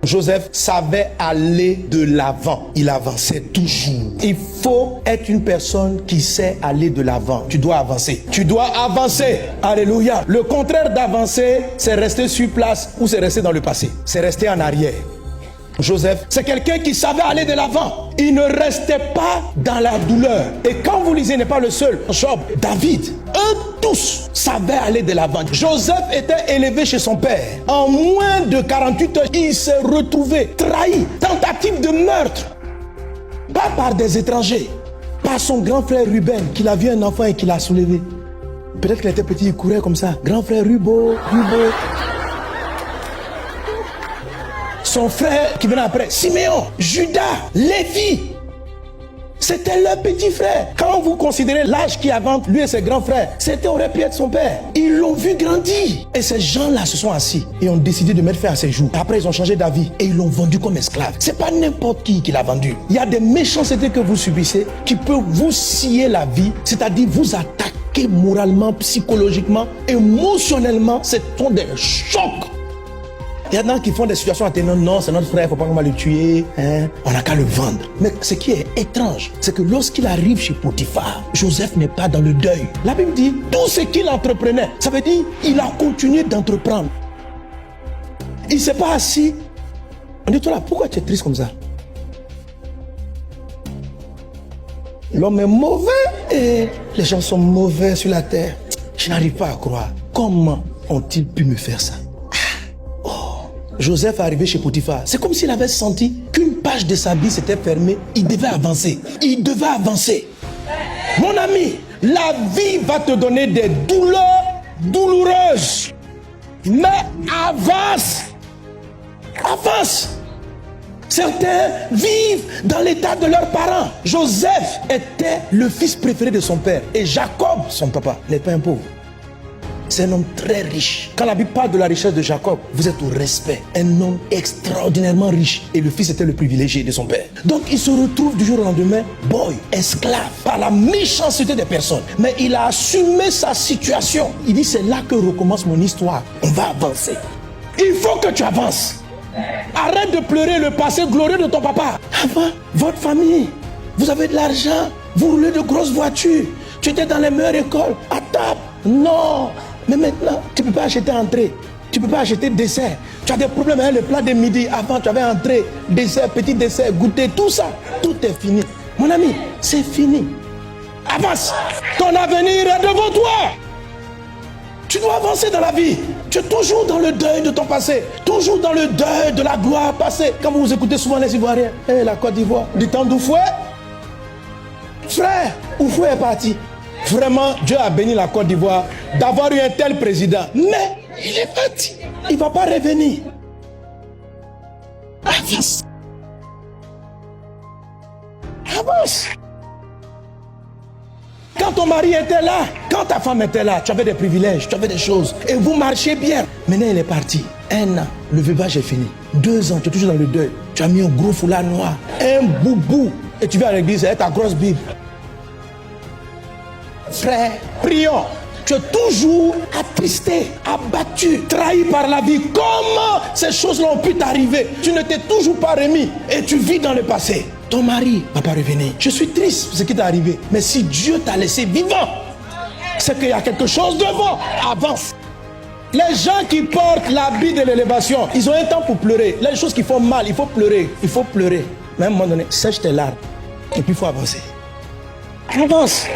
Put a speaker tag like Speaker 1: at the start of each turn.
Speaker 1: Joseph savait aller de l'avant. Il avançait toujours. Il faut être une personne qui sait aller de l'avant. Tu dois avancer. Tu dois avancer. Alléluia. Le contraire d'avancer, c'est rester sur place ou c'est rester dans le passé. C'est rester en arrière. Joseph, c'est quelqu'un qui savait aller de l'avant. Il ne restait pas dans la douleur. Et quand vous lisez, il n'est pas le seul. Job, David, eux tous savaient aller de l'avant. Joseph était élevé chez son père. En moins de 48 heures, il s'est retrouvé trahi. Tentative de meurtre. Pas par des étrangers. Par son grand frère Ruben, qu'il a vu un enfant et qu'il a soulevé. Peut-être qu'il était petit, il courait comme ça. Grand frère Rubo. Son frère qui venait après, Siméon, Judas, Lévi. C'était leur petit frère. Quand vous considérez l'âge qui avait entre lui et ses grands frères, c'était aurait pu être son père. Ils l'ont vu grandir. Et ces gens-là se sont assis et ont décidé de mettre fin à ses jours. Après, ils ont changé d'avis et ils l'ont vendu comme esclave. C'est pas n'importe qui l'a vendu. Il y a des méchancetés que vous subissez qui peuvent vous scier la vie, c'est-à-dire vous attaquer moralement, psychologiquement, émotionnellement. Ce sont des chocs. Il y en a qui font des situations atténuantes. Non, c'est notre frère, il ne faut pas qu'on va le tuer. On n'a qu'à le vendre. Mais ce qui est étrange, c'est que lorsqu'il arrive chez Potiphar, Joseph n'est pas dans le deuil. La Bible dit, tout ce qu'il entreprenait, ça veut dire qu'il a continué d'entreprendre. Il ne s'est pas assis. On dit, toi là, pourquoi tu es triste comme ça? L'homme est mauvais et les gens sont mauvais sur la terre. Je n'arrive pas à croire. Comment ont-ils pu me faire ça? Joseph est arrivé chez Potiphar. C'est comme s'il avait senti qu'une page de sa vie s'était fermée. Il devait avancer. Il devait avancer. Mon ami, la vie va te donner des douleurs douloureuses. Mais avance. Avance. Certains vivent dans l'état de leurs parents. Joseph était le fils préféré de son père. Et Jacob, son papa, n'est pas un pauvre. C'est un homme très riche. Quand la Bible parle de la richesse de Jacob, vous êtes au respect. Un homme extraordinairement riche. Et le fils était le privilégié de son père. Donc il se retrouve du jour au lendemain, boy, esclave, par la méchanceté des personnes. Mais il a assumé sa situation. Il dit, c'est là que recommence mon histoire. On va avancer. Il faut que tu avances. Arrête de pleurer le passé glorieux de ton papa. Avant, votre famille, vous avez de l'argent, vous roulez de grosses voitures, tu étais dans les meilleures écoles, à table. Non. Mais maintenant, tu ne peux pas acheter entrée. Tu ne peux pas acheter dessert. Tu as des problèmes avec le plat de midi. Avant, tu avais entrée, dessert, petit dessert, goûter, tout ça. Tout est fini. Mon ami, c'est fini. Avance. Ton avenir est devant toi. Tu dois avancer dans la vie. Tu es toujours dans le deuil de ton passé. Toujours dans le deuil de la gloire passée. Quand vous écoutez souvent les Ivoiriens, la Côte d'Ivoire, du temps d'Oufoué. Frère, Oufoué est parti. Vraiment, Dieu a béni la Côte d'Ivoire d'avoir eu un tel président. Mais il est parti. Il ne va pas revenir. Avance. Avance. Quand ton mari était là, quand ta femme était là, tu avais des privilèges, tu avais des choses. Et vous marchiez bien. Maintenant, il est parti. 1 an, le veuvage est fini. 2 ans, tu es toujours dans le deuil. Tu as mis un gros foulard noir, un boubou. Et tu vas à l'église avec ta grosse Bible. Frère, prions. Tu es toujours attristé, abattu, trahi par la vie. Comment ces choses-là ont pu t'arriver? Tu ne t'es toujours pas remis et tu vis dans le passé. Ton mari ne va pas revenir. Je suis triste pour ce qui t'est arrivé. Mais si Dieu t'a laissé vivant, c'est qu'il y a quelque chose devant. Avance. Les gens qui portent l'habit de l'élévation, ils ont un temps pour pleurer. Les choses qui font mal, il faut pleurer. Il faut pleurer. Mais à un moment donné, sèche tes larmes. Et puis il faut avancer. Avance.